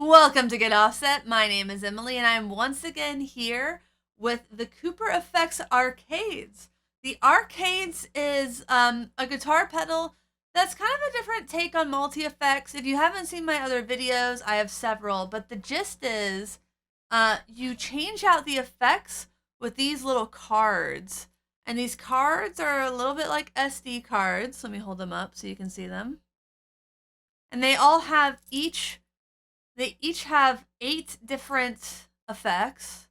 Welcome to Get Offset. My name is Emily, and I'm once again here with the Cooper Effects Arcades. The Arcades is a guitar pedal that's kind of a different take on multi-effects. If you haven't seen my other videos, I have several, but the gist is you change out the effects with these little cards. And these cards are a little bit like SD cards. Let me hold them up so you can see them. And they each have 8 different effects,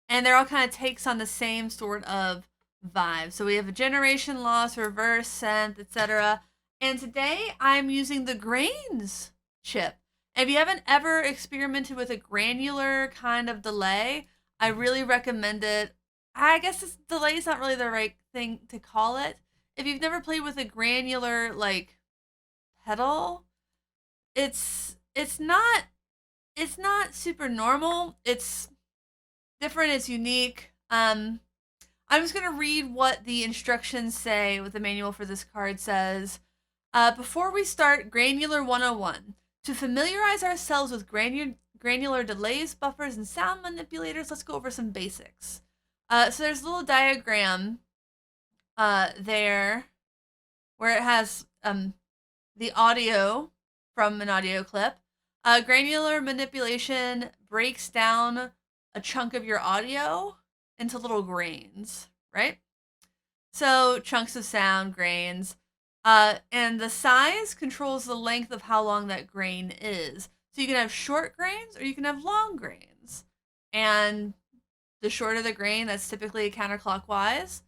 and they're all kind of takes on the same sort of vibe. So we have a generation loss, reverse, synth, etc. And today I'm using the grains chip. And if you haven't ever experimented with a granular kind of delay, I really recommend it. I guess this delay is not really the right thing to call it. If you've never played with a granular like pedal, it's not super normal. It's different. It's unique. I'm just gonna read what the instructions say. What the manual for this card says. Before we start, Granular 101. To familiarize ourselves with granular delays, buffers, and sound manipulators, let's go over some basics. So there's a little diagram there where it has the audio from an audio clip. Granular manipulation breaks down a chunk of your audio into little grains, right? So chunks of sound, grains, and the size controls the length of how long that grain is. So you can have short grains or you can have long grains. And the shorter the grain, that's typically counterclockwise.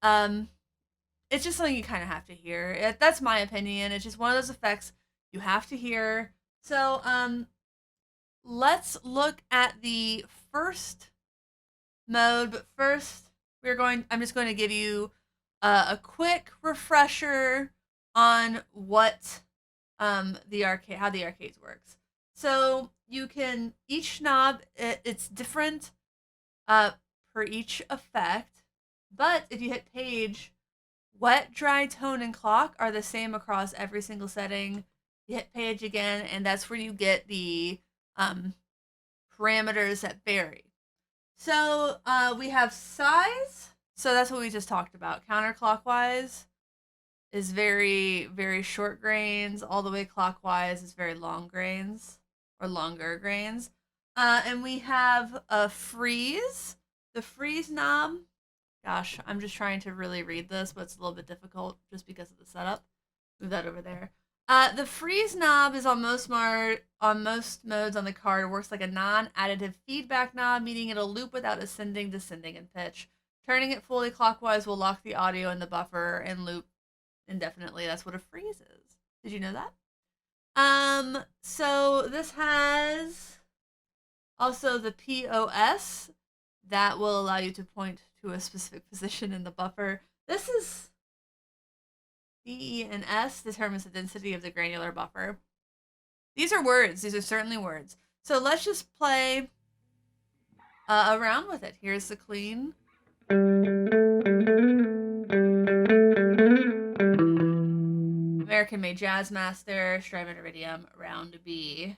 It's just something you kind of have to hear. That's my opinion. It's just one of those effects you have to hear. So, let's look at the first mode, but first I'm just going to give you a quick refresher on what how the arcades works. So you can, each knob, it's different per each effect, but if you hit page, wet, dry, tone, and clock are the same across every single setting. You hit page again, and that's where you get the parameters that vary. So we have size. So that's what we just talked about. Counterclockwise is very, very short grains. All the way clockwise is very long grains or longer grains. And we have a freeze. The freeze knob. Gosh, I'm just trying to really read this, but it's a little bit difficult just because of the setup. Move that over there. The freeze knob is on most modes on the card. It works like a non-additive feedback knob, meaning it'll loop without ascending, descending, and pitch. Turning it fully clockwise will lock the audio in the buffer and loop indefinitely. That's what a freeze is. Did you know that? So this has also the POS that will allow you to point to a specific position in the buffer. This is D, E, and S determines the density of the granular buffer. These are words. These are certainly words. So let's just play around with it. Here's the clean. American Made Jazz Master, Strymon Iridium, round B.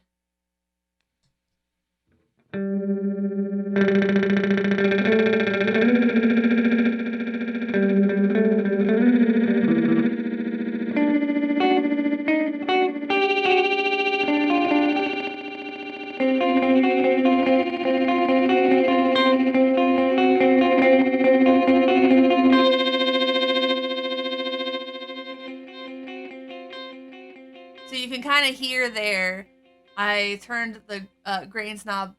So you can kind of hear there, I turned the grains knob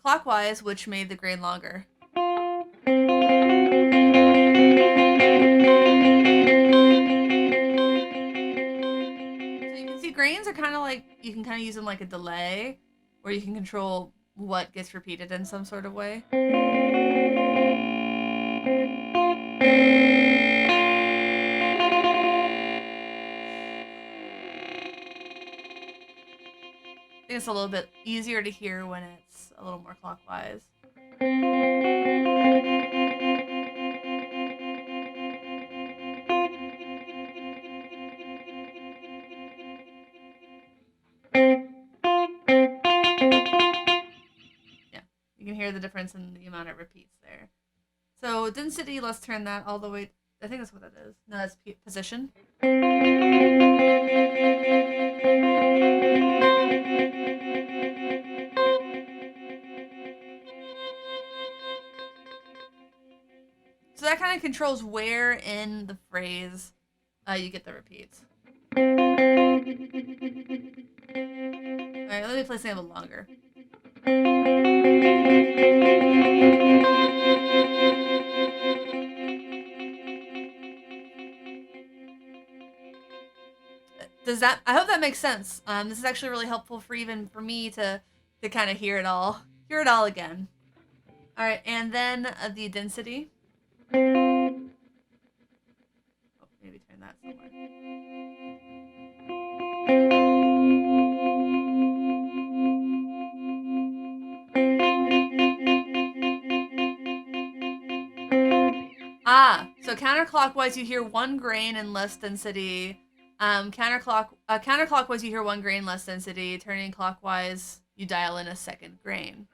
clockwise, which made the grain longer. So you can see grains are kind of like, you can kind of use them like a delay, or you can control what gets repeated in some sort of way. I think it's a little bit easier to hear when it's a little more clockwise. You can hear the difference in the amount it repeats there. So density, let's turn that all the way. I think that's what that is. No, that's position. So that kind of controls where in the phrase you get the repeats. Alright, let me play something a little longer. Does that? I hope that makes sense. This is actually really helpful for even for me to kind of hear it all again. All right, and then the density. Oh, maybe turn that somewhere. So counterclockwise you hear 1 grain and less density. Counterclockwise you hear 1 grain less density. Turning clockwise you dial in a second grain.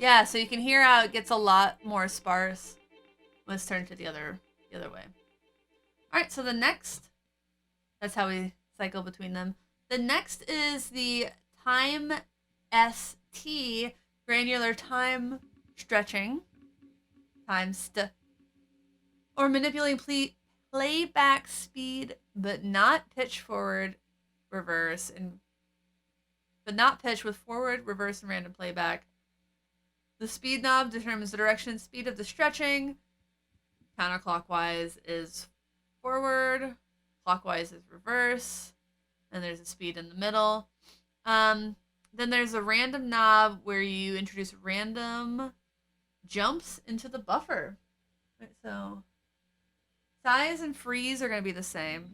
Yeah, so you can hear how it gets a lot more sparse. Let's turn to the other way. All right, so the next, that's how we cycle between them. The next is the time ST, granular time stretching, or manipulating playback speed, but not pitch forward, reverse, but not pitch with forward, reverse, and random playback. The speed knob determines the direction and speed of the stretching. Counterclockwise is forward, clockwise is reverse, and there's a speed in the middle. Then there's a random knob where you introduce random jumps into the buffer. Right, so size and freeze are going to be the same.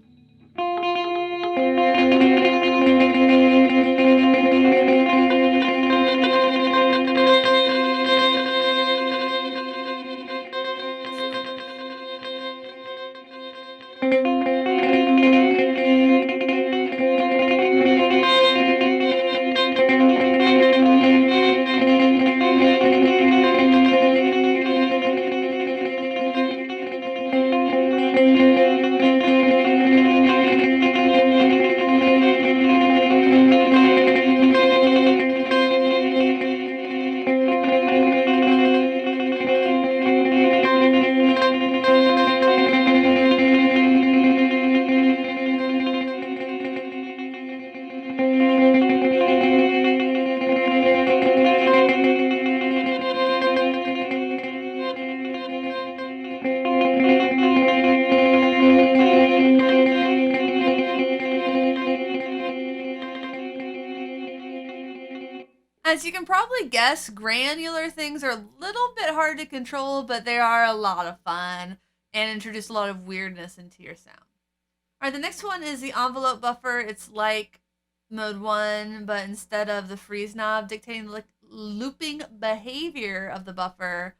As you can probably guess, granular things are a little bit hard to control, but they are a lot of fun and introduce a lot of weirdness into your sound. All right, the next one is the envelope buffer. It's like mode 1, but instead of the freeze knob dictating the looping behavior of the buffer,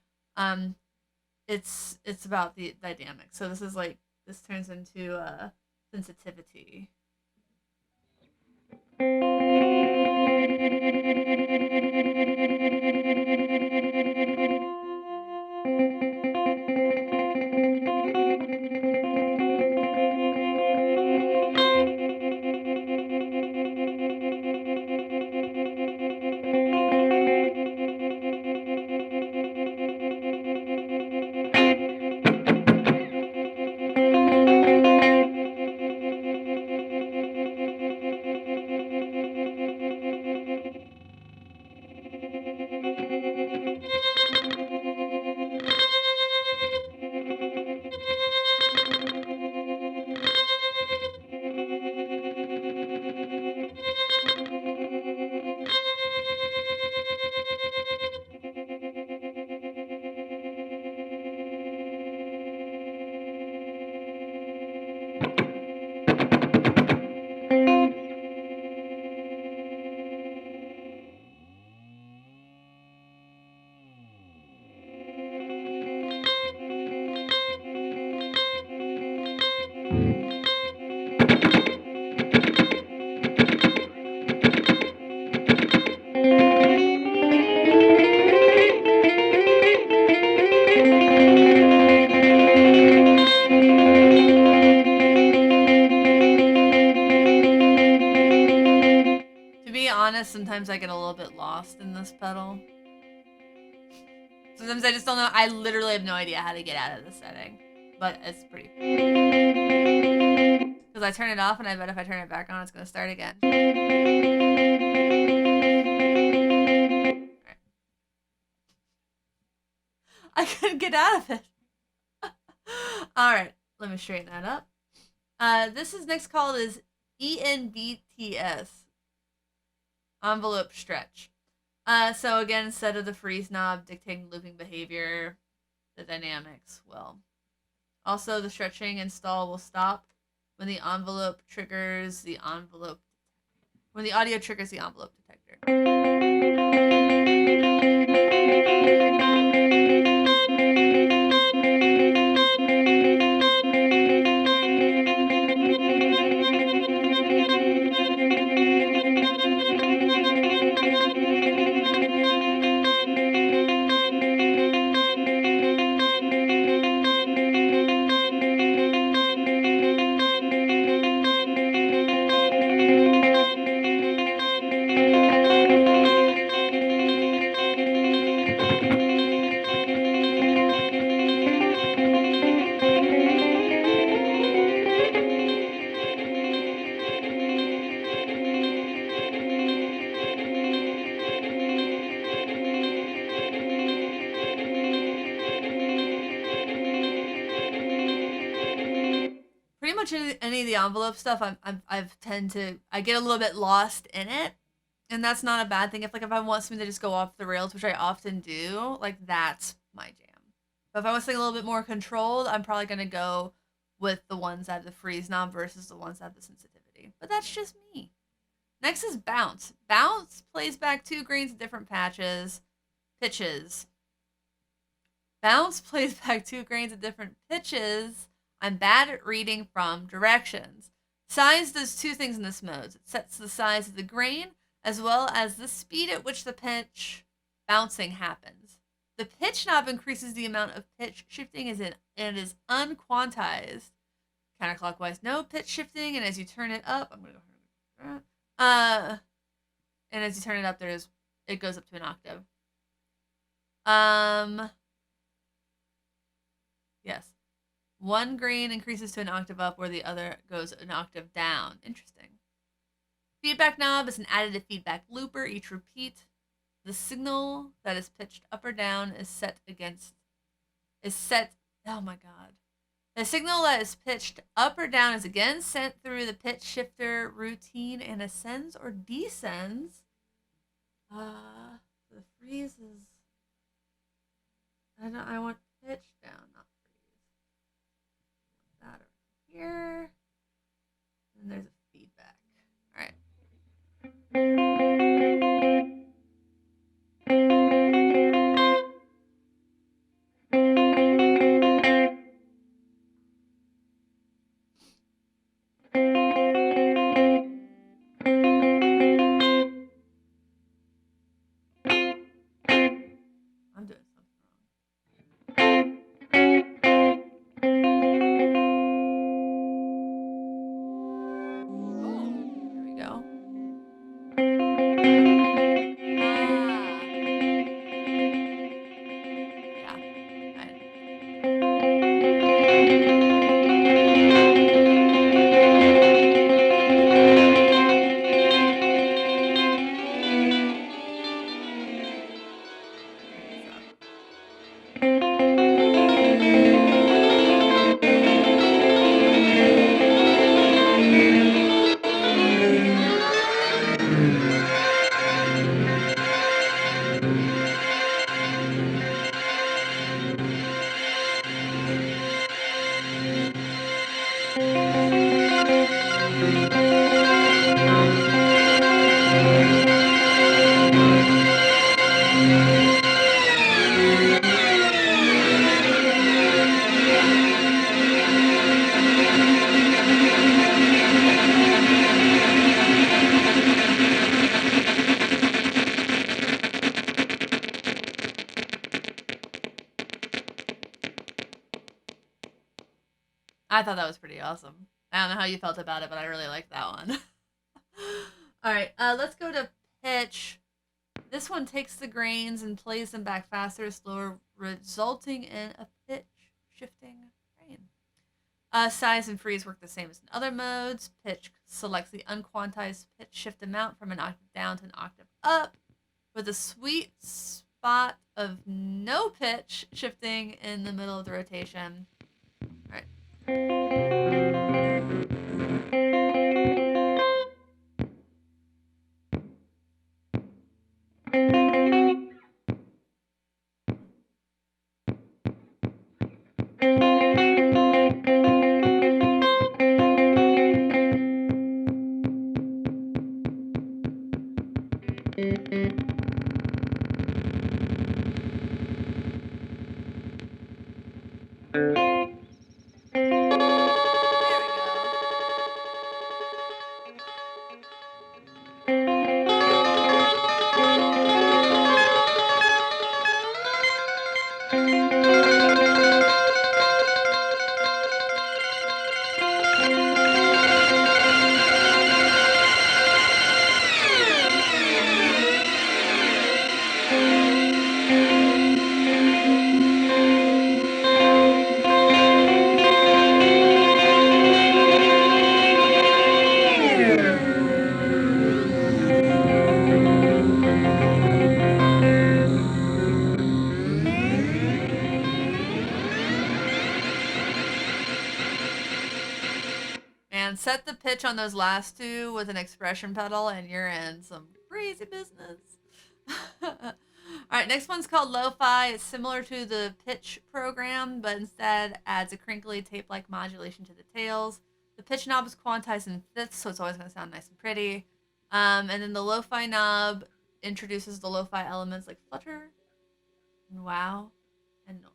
it's about the dynamic. So this turns into sensitivity. honest, sometimes I get a little bit lost in this pedal. Sometimes I just don't know. I literally have no idea how to get out of this setting. But it's pretty cool. Because I turn it off, and I bet if I turn it back on, it's going to start again. Right. I couldn't get out of it. Alright, let me straighten that up. This is next called is ENVTS. Envelope stretch. So again, instead of the freeze knob dictating looping behavior, the dynamics will. Also, the stretching install will stop when the envelope triggers the envelope. When the audio triggers the envelope detector. Pretty much any of the envelope stuff, I get a little bit lost in it, and that's not a bad thing. If I want something to just go off the rails, which I often do, like that's my jam. But if I want something a little bit more controlled, I'm probably gonna go with the ones that have the freeze knob versus the ones that have the sensitivity. But that's just me. Next is bounce. Bounce plays back 2 grains of different pitches. Bounce plays back 2 grains of different pitches. I'm bad at reading from directions. Size does 2 things in this mode. It sets the size of the grain as well as the speed at which the pitch bouncing happens. The pitch knob increases the amount of pitch shifting and it is unquantized. Counterclockwise, no pitch shifting, and as you turn it up, I'm gonna go. And as you turn it up, it goes up to an octave. Yes. One grain increases to an octave up where the other goes an octave down. Interesting. Feedback knob is an additive feedback looper. Each repeat, the signal that is pitched up or down is set. Oh my god. The signal that is pitched up or down is again sent through the pitch shifter routine and ascends or descends. The freeze is. I want pitch down, not that over here. And there's a feedback. All right. I'm doing something wrong. There we go. I thought that was pretty awesome. I don't know how you felt about it, but I really liked that one. All right, let's go to pitch. This one takes the grains and plays them back faster or slower, resulting in a pitch shifting grain. Size and freeze work the same as in other modes. Pitch selects the unquantized pitch shift amount from an octave down to an octave up, with a sweet spot of no pitch shifting in the middle of the rotation. All right. Man, set the pitch on those last two with an expression pedal and you're in some crazy business. Alright, next one's called LoFi. It's similar to the pitch program, but instead adds a crinkly tape-like modulation to the tails. The pitch knob is quantized in fifths, so it's always going to sound nice and pretty. And then the LoFi knob introduces the LoFi elements like flutter, and wow, and noise.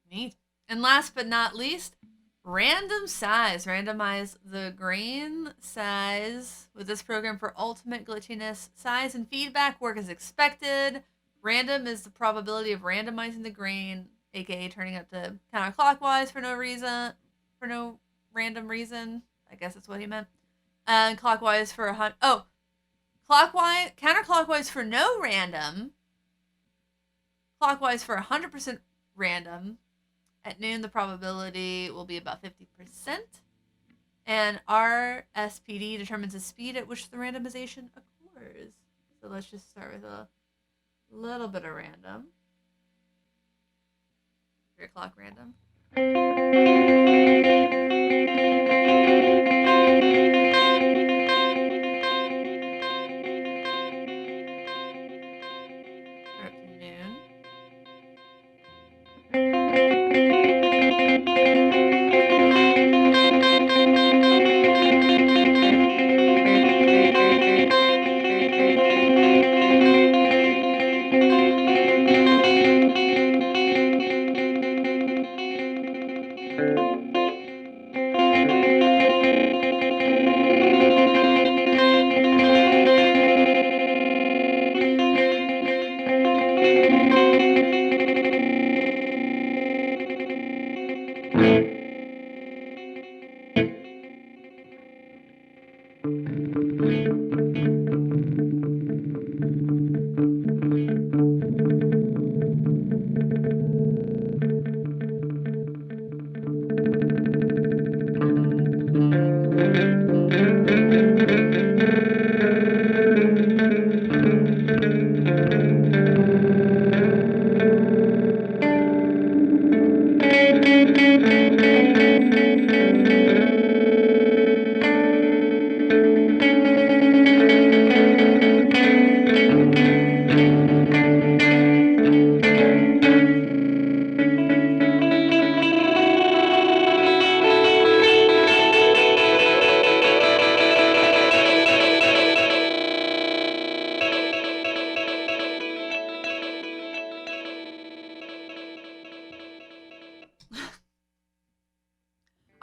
Neat. And last but not least, random size. Randomize the grain size with this program for ultimate glitchiness. Size and feedback work as expected. Random is the probability of randomizing the grain, aka turning up to counterclockwise for no reason, for no random reason. I guess that's what he meant. And clockwise for clockwise, counterclockwise for no random. Clockwise for 100% random. At noon, the probability will be about 50%. And RSPD determines the speed at which the randomization occurs. So let's just start with a little bit of random. Your clock random. Start to noon.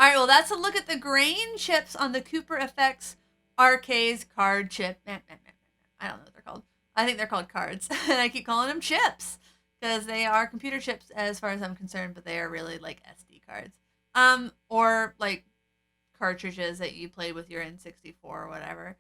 All right, well, that's a look at the grain chips on the Cooper FX Arcades card chip. I don't know what they're called. I think they're called cards, and I keep calling them chips because they are computer chips as far as I'm concerned, but they are really like SD cards, or like cartridges that you played with your N64 or whatever.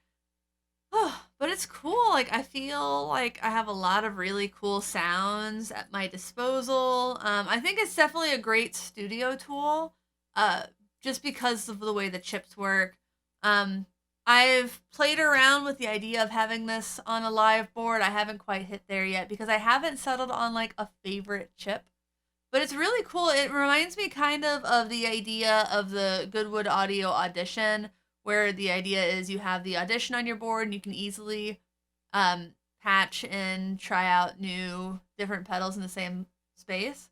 But it's cool. Like I feel like I have a lot of really cool sounds at my disposal. I think it's definitely a great studio tool. Uh, just because of the way the chips work. Um, I've played around with the idea of having this on a live board. I haven't quite hit there yet because I haven't settled on like a favorite chip. But it's really cool. It reminds me kind of the idea of the Goodwood Audio Audition, where the idea is you have the audition on your board and you can easily patch and try out new different pedals in the same space.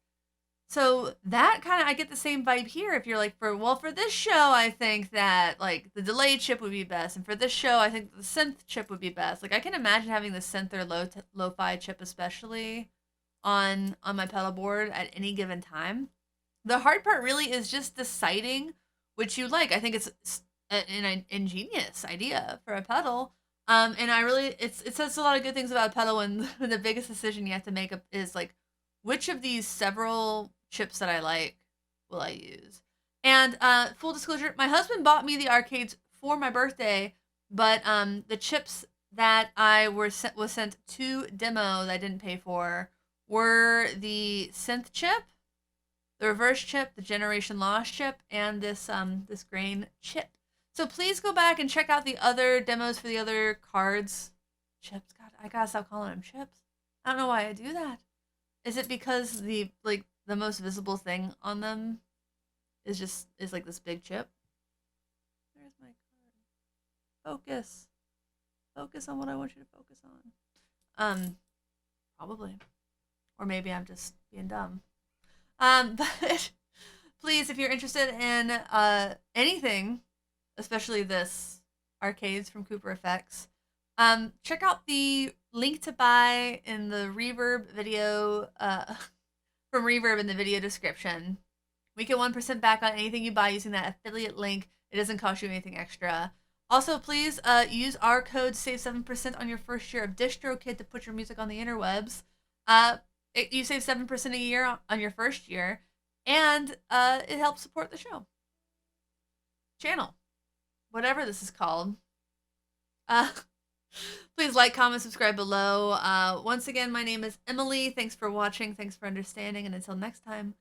So that kind of I get the same vibe here. If you're like for this show, I think that like the delay chip would be best, and for this show, I think the synth chip would be best. Like I can imagine having the synth or lo-fi chip especially on my pedal board at any given time. The hard part really is just deciding which you like. I think it's an ingenious idea for a pedal. And I really it says a lot of good things about a pedal when, when the biggest decision you have to make is like which of these several chips that I like will I use. And full disclosure, my husband bought me the arcades for my birthday, but the chips that I was sent to demo that I didn't pay for were the synth chip, the reverse chip, the generation loss chip, and this grain chip. So please go back and check out the other demos for the other cards. Chips. God, I gotta stop calling them chips. I don't know why I do that. Is it because the most visible thing on them is like this big chip? Where's my card? Focus. Focus on what I want you to focus on. Probably. Or maybe I'm just being dumb. But please, if you're interested in anything, especially this arcades from Cooper FX, check out the link to buy in the Reverb video from Reverb in the video description. We get 1% back on anything you buy using that affiliate link. It doesn't cost you anything extra. Also, please use our code to save 7% on your first year of DistroKid to put your music on the interwebs. You save 7% a year on your first year, and it helps support the channel, whatever this is called. Please like, comment, subscribe below. Once again, my name is Emily. Thanks for watching. Thanks for understanding. And until next time,